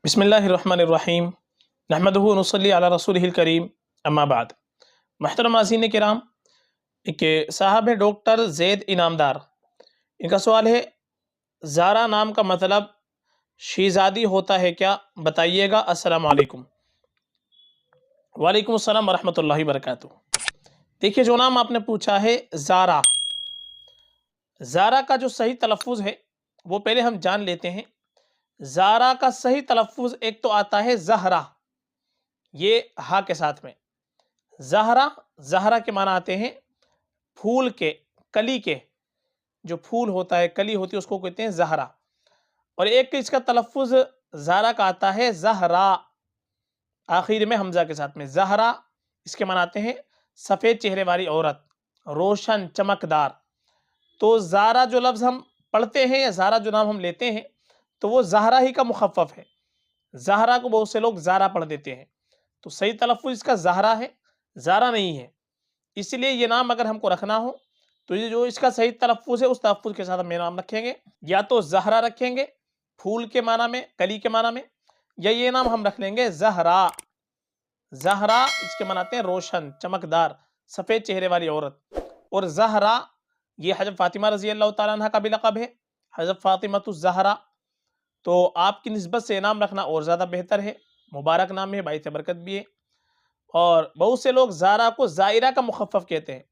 بسم اللہ الرحمن الرحیم نحمدہ و نصلی علی رسولہ الکریم اما بعد۔ محترم ناظرین کرام، ایک صاحب ہے ڈاکٹر زید انعامدار، ان کا سوال ہے زارا نام کا مطلب شہزادی ہوتا ہے کیا؟ بتائیے گا۔ السلام علیکم۔ وعلیکم السلام ورحمۃ اللہ وبرکاتہ۔ دیکھیے، جو نام آپ نے پوچھا ہے زارا، زارا کا جو صحیح تلفظ ہے وہ پہلے ہم جان لیتے ہیں۔ زارا کا صحیح تلفظ ایک تو آتا ہے زہرا، یہ ہا کے ساتھ میں زہرا، زہرا کے معنی آتے ہیں پھول کے، کلی کے، جو پھول ہوتا ہے، کلی ہوتی ہے، اس کو کہتے ہیں زہرا۔ اور ایک اس کا تلفظ زارا کا آتا ہے زہرا، آخر میں حمزہ کے ساتھ میں زہرا، اس کے معنی آتے ہیں سفید چہرے والی عورت، روشن، چمکدار۔ تو زارا جو لفظ ہم پڑھتے ہیں یا زارا جو نام ہم لیتے ہیں تو وہ زہرا ہی کا مخفف ہے۔ زہرا کو بہت سے لوگ زارا پڑھ دیتے ہیں، تو صحیح تلفظ اس کا زہرا ہے، زارا نہیں ہے۔ اس لیے یہ نام اگر ہم کو رکھنا ہو تو یہ جو اس کا صحیح تلفظ ہے اس تلفظ کے ساتھ ہم یہ نام رکھیں گے، یا تو زہرا رکھیں گے پھول کے معنی میں، کلی کے معنی میں، یا یہ نام ہم رکھ لیں گے زہرا۔ زہرا اس کے معنی آتے ہیں روشن، چمکدار، سفید چہرے والی عورت۔ اور زہرا یہ حضرت فاطمہ رضی اللہ تعالیٰ عنہ کا بھی لقب ہے، حضرت فاطمۃ الزہرا۔ تو آپ کی نسبت سے نام رکھنا اور زیادہ بہتر ہے، مبارک نام ہے، باعث برکت بھی ہے۔ اور بہت سے لوگ زارا کو زائرہ کا مخفف کہتے ہیں،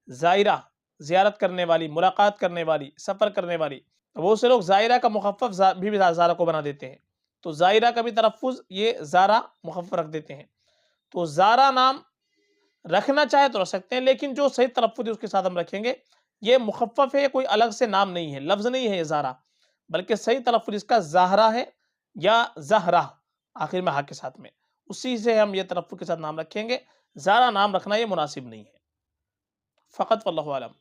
زائرہ زیارت کرنے والی، ملاقات کرنے والی، سفر کرنے والی۔ بہت سے لوگ زائرہ کا مخفف بھی زارا کو بنا دیتے ہیں، تو زائرہ کا بھی تلفظ یہ زارا مخفف رکھ دیتے ہیں۔ تو زارا نام رکھنا چاہے تو رکھ سکتے ہیں، لیکن جو صحیح تلفظ ہے اس کے ساتھ ہم رکھیں گے۔ یہ مخفف ہے، کوئی الگ سے نام نہیں ہے، لفظ نہیں ہے یہ زارا، بلکہ صحیح تلفظ اس کا زہرا ہے یا زہرا، آخر میں ہا کے ساتھ میں، اسی سے ہم یہ تلفظ کے ساتھ نام رکھیں گے۔ زارا نام رکھنا یہ مناسب نہیں ہے، فقط واللہ اعلم۔